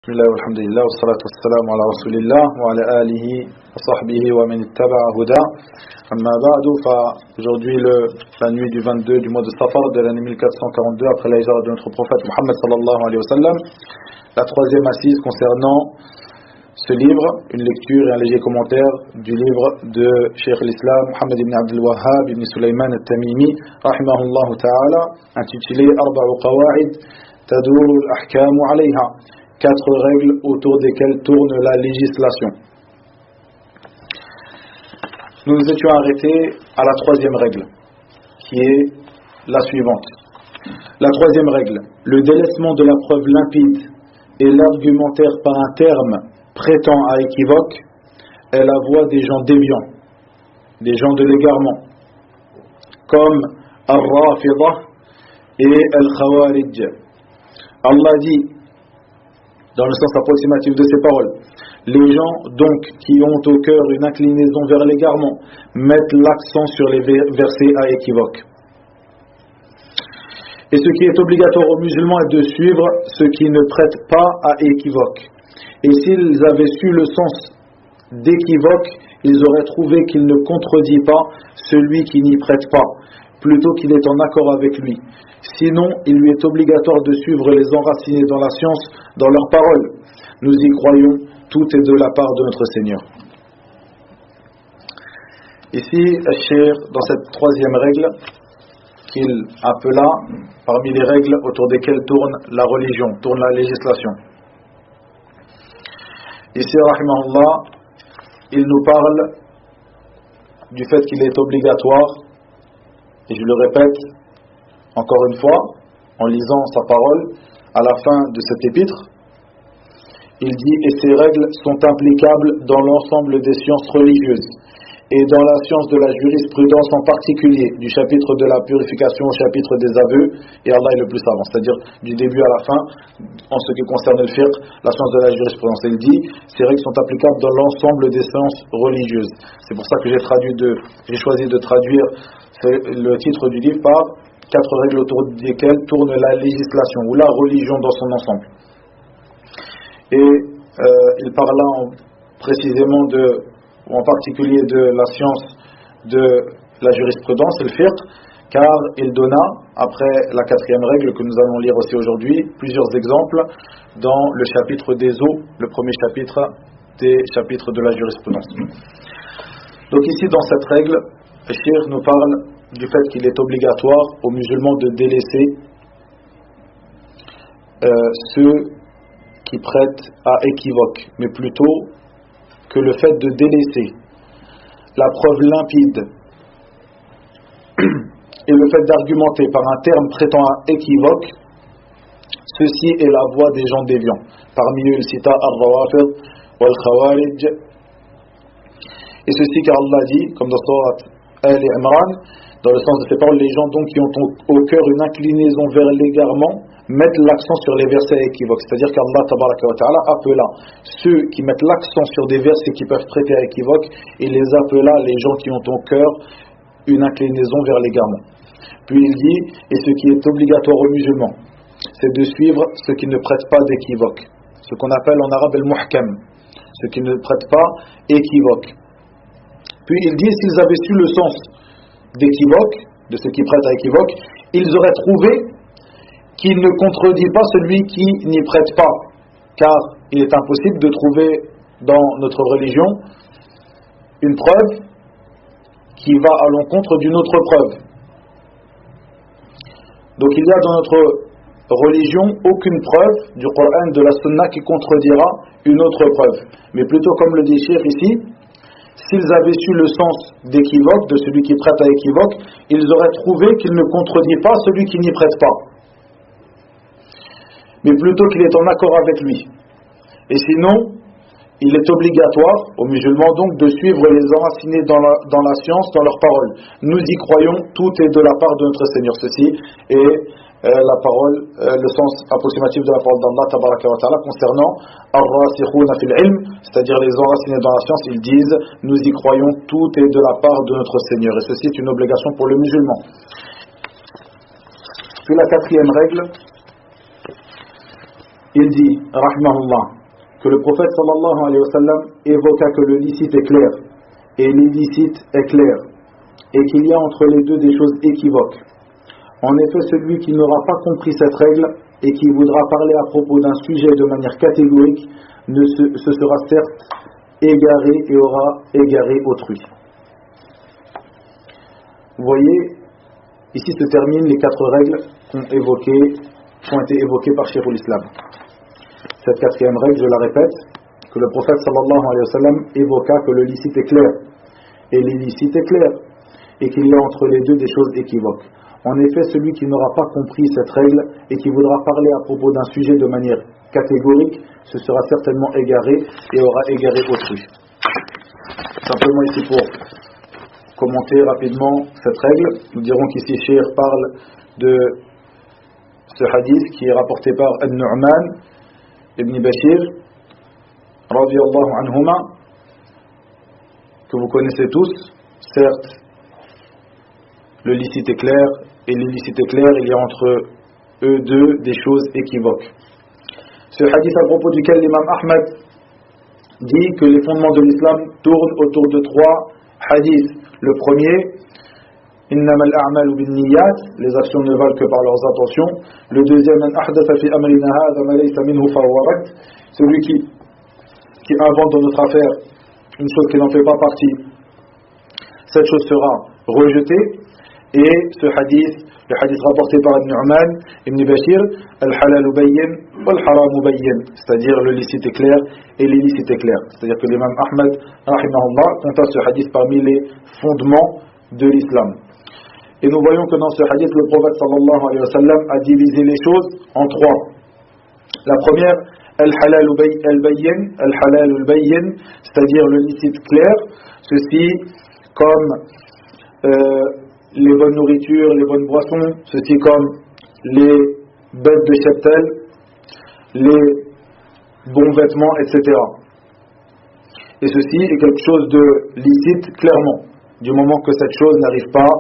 Bismillah walhamdulillah wa salatu wassalamu ala rasulillah wa ala alihi wa sahbihi wa man ittaba'a huda. Amma ba'du, aujourd'hui la nuit du 22 du mois de Safar de l'année 1442 après la hijra de notre prophète Muhammad sallallahu alayhi wa sallam, la troisième assise concernant ce livre, une lecture et un léger commentaire du livre de Cheikh l'Islam Muhammad ibn Abdul Wahhab ibn Sulaiman al-Tamimi rahimahullah ta'ala, intitulé Arba'u Qawa'id Tadour al-Ahkamu alayha, 4 règles autour desquelles tourne la législation. Nous nous étions arrêtés à la troisième règle, qui est la suivante. La troisième règle, le délaissement de la preuve limpide et l'argumentaire par un terme prêtant à équivoque est la voie des gens déviants, des gens de l'égarement, comme Al-Rafidah et Al-Khawarij. Allah dit, dans le sens approximatif de ces paroles, les gens donc qui ont au cœur une inclinaison vers l'égarement mettent l'accent sur les versets à équivoque. Et ce qui est obligatoire aux musulmans est de suivre ceux qui ne prêtent pas à équivoque. Et s'ils avaient su le sens d'équivoque, ils auraient trouvé qu'il ne contredit pas celui qui n'y prête pas, plutôt qu'il est en accord avec lui. Sinon, il lui est obligatoire de suivre les enracinés dans la science, dans leurs paroles. Nous y croyons, tout est de la part de notre Seigneur. Ici, Cheikh, dans cette troisième règle, qu'il appela parmi les règles autour desquelles tourne la religion, tourne la législation. Ici, rahimahullah, il nous parle du fait qu'il est obligatoire, et je le répète encore une fois, en lisant sa parole, à la fin de cet épître, il dit « Et ces règles sont applicables dans l'ensemble des sciences religieuses, et dans la science de la jurisprudence en particulier, du chapitre de la purification au chapitre des aveux, et Allah est le plus savant, c'est-à-dire du début à la fin, en ce qui concerne le fiqh, la science de la jurisprudence. Il dit « Ces règles sont applicables dans l'ensemble des sciences religieuses ». C'est pour ça que j'ai choisi de traduire le titre du livre par 4 règles autour desquelles tourne la législation ou la religion dans son ensemble. Et il parla précisément ou en particulier de la science de la jurisprudence, le fiqh, car il donna, après la 4e règle que nous allons lire aussi aujourd'hui, plusieurs exemples dans le chapitre des eaux, le premier chapitre des chapitres de la jurisprudence. Donc ici, dans cette règle, le cheikh nous parle du fait qu'il est obligatoire aux musulmans de délaisser ceux qui prêtent à équivoque, mais plutôt que le fait de délaisser la preuve limpide et le fait d'argumenter par un terme prêtant à équivoque, ceci est la voie des gens déviants. Parmi eux, il cita Al-Rawafid ou Al-Khawarij. Et ceci car Allah dit, comme dans Surat Al-Imran, dans le sens de ces paroles, les gens donc qui ont au cœur une inclinaison vers l'égarement mettent l'accent sur les versets équivoques. C'est-à-dire qu'Allah tabaraka wa ta'ala appela ceux qui mettent l'accent sur des versets qui peuvent prêter à équivoque, et les appela les gens qui ont au cœur une inclinaison vers l'égarement. Puis il dit, et ce qui est obligatoire aux musulmans, c'est de suivre ceux qui ne prêtent pas d'équivoque, ce qu'on appelle en arabe al-muhkam, ceux qui ne prêtent pas équivoque. Puis il dit, s'ils avaient su le sens d'équivoque, de ceux qui prêtent à équivoque, ils auraient trouvé qu'il ne contredit pas celui qui n'y prête pas, car il est impossible de trouver dans notre religion une preuve qui va à l'encontre d'une autre preuve. Donc il y a dans notre religion aucune preuve du Coran, de la Sunna qui contredira une autre preuve, mais plutôt comme le dit Cheikh ici, s'ils avaient su le sens d'équivoque, de celui qui prête à équivoque, ils auraient trouvé qu'il ne contredit pas celui qui n'y prête pas, mais plutôt qu'il est en accord avec lui. Et sinon, il est obligatoire aux musulmans donc de suivre les enracinés dans la science, dans leurs paroles. Nous y croyons, tout est de la part de notre Seigneur. Ceci est la parole, le sens approximatif de la parole d'Allah tabaraka wa ta'ala concernant ar-rasikhuna fil ilm, c'est-à-dire les enracinés dans la science. Ils disent, nous y croyons, tout est de la part de notre Seigneur. Et ceci est une obligation pour le musulman. Puis la 4e règle, il dit, rahimahullah, que le prophète sallallahu alayhi wa sallam évoqua que le licite est clair et l'illicite est clair et qu'il y a entre les deux des choses équivoques. En effet, celui qui n'aura pas compris cette règle et qui voudra parler à propos d'un sujet de manière catégorique se sera certes égaré et aura égaré autrui. Vous voyez, ici se terminent les 4 règles qui ont été évoquées par Cheikh l'Islam. Cette 4e règle, je la répète, que le prophète sallallahu alayhi wa sallam évoqua que le licite est clair et l'illicite est clair et qu'il y a entre les deux des choses équivoques. En effet, celui qui n'aura pas compris cette règle et qui voudra parler à propos d'un sujet de manière catégorique se sera certainement égaré et aura égaré autrui. Simplement ici pour commenter rapidement cette règle, nous dirons qu'ici Cheikh parle de ce hadith qui est rapporté par An-Nu'man ibn Bashir radiyallahu anhuma, que vous connaissez tous. Certes, le licite est clair et l'illicite est clair, il y a entre eux deux des choses équivoques. Ce hadith à propos duquel l'imam Ahmad dit que les fondements de l'islam tournent autour de 3 hadiths. Le premier, innamal a'malu binniyat, les actions ne valent que par leurs intentions. Le deuxième, man ahdatha fi amrina hadha ma laysa minhu fahuwa rad, celui qui invente dans notre affaire une chose qui n'en fait pas partie, cette chose sera rejetée. Et ce hadith, le hadith rapporté par An-Nu'man ibn Bashir, al-halalu bayyin wal-haramu bayyin, c'est-à-dire le licite est clair et l'illicite est clair. C'est-à-dire que l'imam Ahmad rahimahullah compta ce hadith parmi les fondements de l'islam. Et nous voyons que dans ce hadith, le prophète sallallahu alayhi wa sallam a divisé les choses en 3. La première, al-halalu bayyin, c'est-à-dire le licite clair, ceci comme les bonnes nourritures, les bonnes boissons, ceci comme les bêtes de cheptel, les bons vêtements, etc. Et ceci est quelque chose de licite clairement, du moment que cette chose n'arrive pas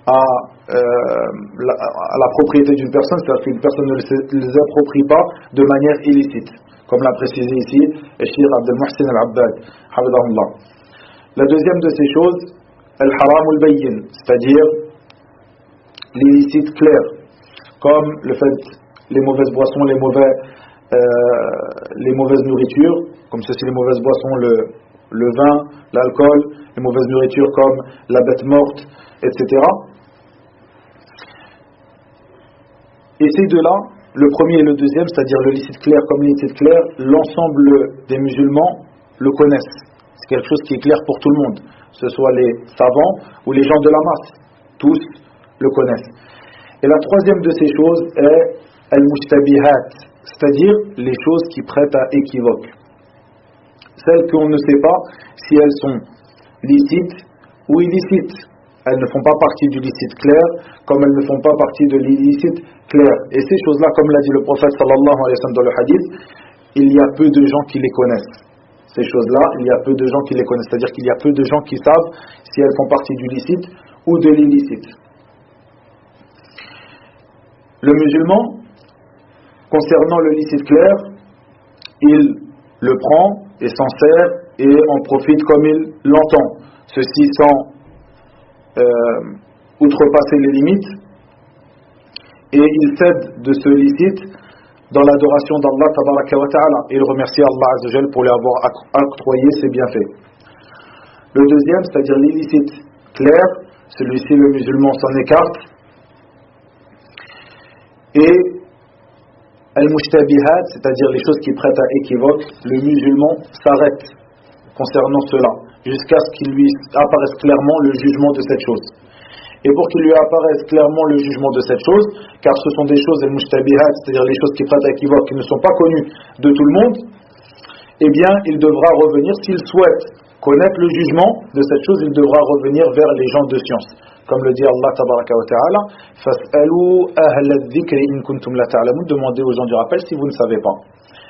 à la propriété d'une personne, c'est-à-dire qu'une personne ne les approprie pas de manière illicite, comme l'a précisé ici Cheikh Abdel Muhsin Al-Abbad, hafidahullah. La deuxième de ces choses, al-haram al-bayyin, c'est-à-dire l'illicite clair, comme le fait les mauvaises boissons, les mauvaises nourritures, comme ceci les mauvaises boissons, le vin, l'alcool, les mauvaises nourritures comme la bête morte, etc. Et ces deux-là, le premier et le deuxième, c'est-à-dire le licite clair comme l'illicite clair, l'ensemble des musulmans le connaissent. C'est quelque chose qui est clair pour tout le monde, que ce soit les savants ou les gens de la masse, tous le connaissent. Et la troisième de ces choses est al-mushtabihat, c'est-à-dire les choses qui prêtent à équivoque. Celles qu'on ne sait pas si elles sont licites ou illicites. Elles ne font pas partie du licite clair, comme elles ne font pas partie de l'illicite clair. Et ces choses-là, comme l'a dit le prophète sallallahu alayhi wa sallam dans le hadith, il y a peu de gens qui les connaissent. Ces choses-là, il y a peu de gens qui les connaissent. C'est-à-dire qu'il y a peu de gens qui savent si elles font partie du licite ou de l'illicite. Le musulman, concernant le licite clair, il le prend et s'en sert et en profite comme il l'entend. Ceci sans outrepasser les limites, et il cède de ce licite dans l'adoration d'Allah tabaraka wa ta'ala, et il remercie Allah azza wa jalla pour lui avoir octroyé ses bienfaits. Le deuxième, c'est-à-dire l'illicite clair, celui-ci le musulman s'en écarte, et al-mushtabihat, c'est-à-dire les choses qui prêtent à équivoque, le musulman s'arrête concernant cela, jusqu'à ce qu'il lui apparaisse clairement le jugement de cette chose. Et pour qu'il lui apparaisse clairement le jugement de cette chose, car ce sont des choses al-mushtabihat, c'est-à-dire les choses qui prêtent à équivoque, qui ne sont pas connues de tout le monde, eh bien il devra revenir, s'il souhaite connaître le jugement de cette chose, il devra revenir vers les gens de science. Comme le dit Allah tabaraka wa ta'ala, fas'alu ahla dhikri in kuntum la ta'lamun, demandez aux gens du rappel si vous ne savez pas.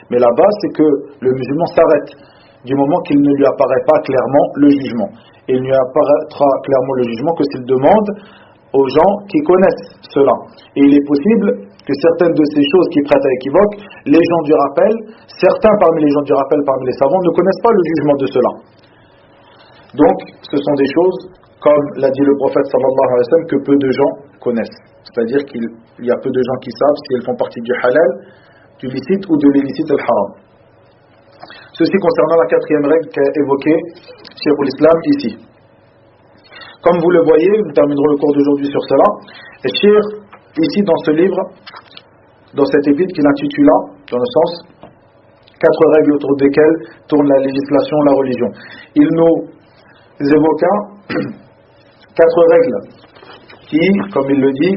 Mais là-bas, c'est que le musulman s'arrête du moment qu'il ne lui apparaît pas clairement le jugement. Et il ne lui apparaîtra clairement le jugement que s'il demande aux gens qui connaissent cela. Et il est possible que certaines de ces choses qui prêtent à équivoque, les gens du rappel, certains parmi les gens du rappel, parmi les savants, ne connaissent pas le jugement de cela. Donc, ce sont des choses, comme l'a dit le prophète sallallahu alayhi wa sallam, que peu de gens connaissent. C'est-à-dire qu'il y a peu de gens qui savent si elles font partie du halal, du licite ou de l'illicite al-haram. Ceci concernant la quatrième règle qu'a évoquée Cheikhul Islam ici. Comme vous le voyez, nous terminerons le cours d'aujourd'hui sur cela. Et Cheikh, ici dans ce livre, dans cet épître qu'il intitula, dans le sens, 4 règles autour desquelles tourne la législation, la religion. Il nous évoqua 4 règles qui, comme il le dit,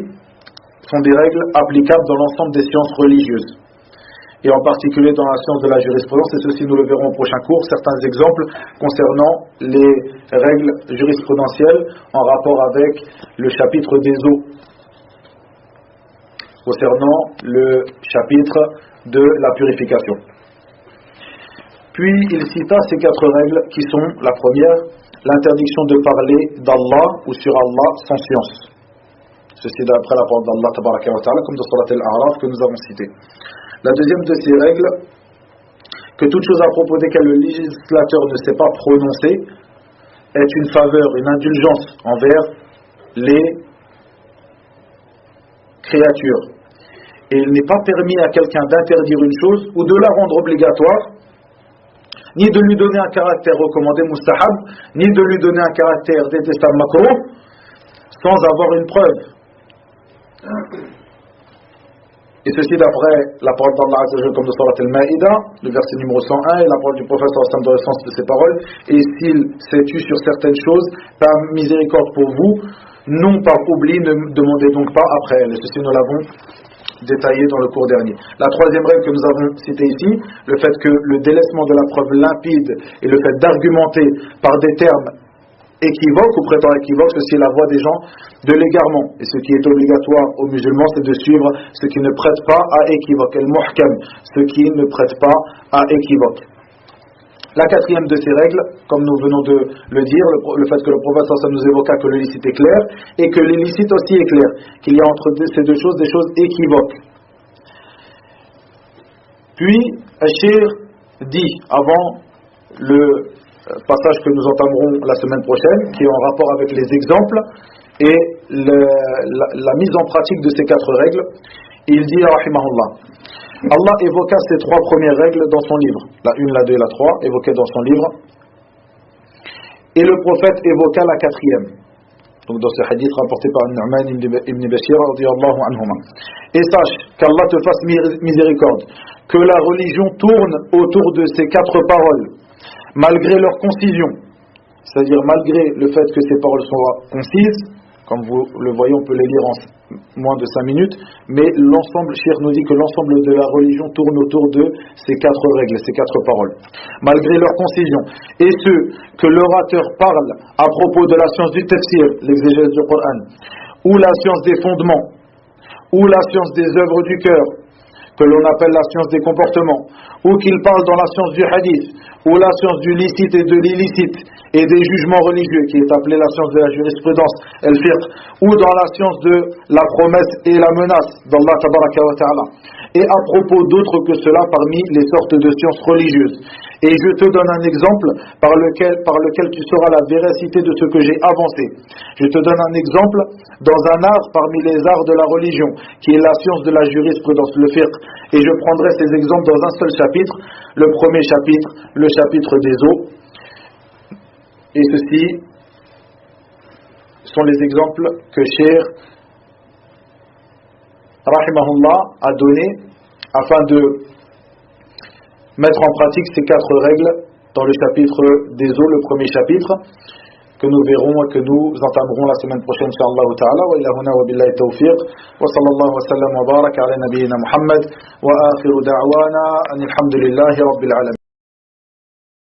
sont des règles applicables dans l'ensemble des sciences religieuses. Et en particulier dans la science de la jurisprudence, et ceci nous le verrons au prochain cours, certains exemples concernant les règles jurisprudentielles en rapport avec le chapitre des eaux, concernant le chapitre de la purification. Puis il cita ces 4 règles qui sont, la première, l'interdiction de parler d'Allah ou sur Allah sans science. Ceci d'après la parole d'Allah tabaraka wa ta'ala, comme dans Surat al-A'raf que nous avons cité. La deuxième de ces règles, que toute chose à propos desquelles le législateur ne s'est pas prononcé est une faveur, une indulgence envers les créatures. Et il n'est pas permis à quelqu'un d'interdire une chose ou de la rendre obligatoire, ni de lui donner un caractère recommandé mustahab, ni de lui donner un caractère détestable makruh, sans avoir une preuve. Et ceci d'après la parole d'Allah Azza wa Jalla comme de Surat al-Ma'ida, le verset numéro 101, et la parole du prophète dans le sens de ces paroles. Et s'il s'est tu sur certaines choses, par miséricorde pour vous, non par oubli, ne demandez donc pas après elles. Et ceci nous l'avons détaillé dans le cours dernier. La troisième règle que nous avons citée ici, le fait que le délaissement de la preuve limpide et le fait d'argumenter par des termes équivoques ou prétend équivoque, ceci est la voie des gens de l'égarement. Et ce qui est obligatoire aux musulmans, c'est de suivre ce qui ne prête pas à équivoque, al-muhkam, ce qui ne prête pas à équivoque. La quatrième de ces règles, comme nous venons de le dire, le fait que le prophète ça nous évoqua que le licite est clair et que l'illicite aussi est clair, qu'il y a entre ces deux choses des choses équivoques. Puis, Cheikh dit, avant le passage que nous entamerons la semaine prochaine, qui est en rapport avec les exemples et la mise en pratique de ces 4 règles, il dit, rahimahullah, Allah évoqua ces 3 premières règles dans son livre, la 1, la 2 et la 3, évoquées dans son livre, et le prophète évoqua la 4e, donc dans ce hadith rapporté par Nu'man ibn Bashir radiyallahu anhuma. Et sache qu'Allah te fasse miséricorde, que la religion tourne autour de ces 4 paroles, malgré leur concision, c'est-à-dire malgré le fait que ces paroles soient concises, comme vous le voyez, on peut les lire en moins de 5 minutes, mais l'ensemble, Cheikh nous dit que l'ensemble de la religion tourne autour de ces 4 règles, ces 4 paroles, malgré leur concision. Et ce que l'orateur parle à propos de la science du tafsir, l'exégèse du Coran, ou la science des fondements, ou la science des œuvres du cœur, que l'on appelle la science des comportements, ou qu'il parle dans la science du hadith, ou la science du licite et de l'illicite, et des jugements religieux, qui est appelée la science de la jurisprudence, el-fiqh, ou dans la science de la promesse et la menace d'Allah tabaraka wa ta'ala, et à propos d'autres que cela parmi les sortes de sciences religieuses. Et je te donne un exemple par lequel tu sauras la véracité de ce que j'ai avancé. Je te donne un exemple dans un art parmi les arts de la religion, qui est la science de la jurisprudence, le fiqh. Et je prendrai ces exemples dans un seul chapitre, le premier chapitre, le chapitre des eaux. Et ceci sont les exemples que Cheikh rahimahullah a donnés afin de mettre en pratique ces 4 règles dans le chapitre des eaux, le premier chapitre, que nous verrons et que nous entamerons la semaine prochaine, inshallah ta'ala. Wa ila huna wa billahi tawfiq. Wa sallallahu wa sallam wa baraka ala nabiyyina Muhammad. Wa akhiru da'wana anil hamdulillahi rabbil alamin.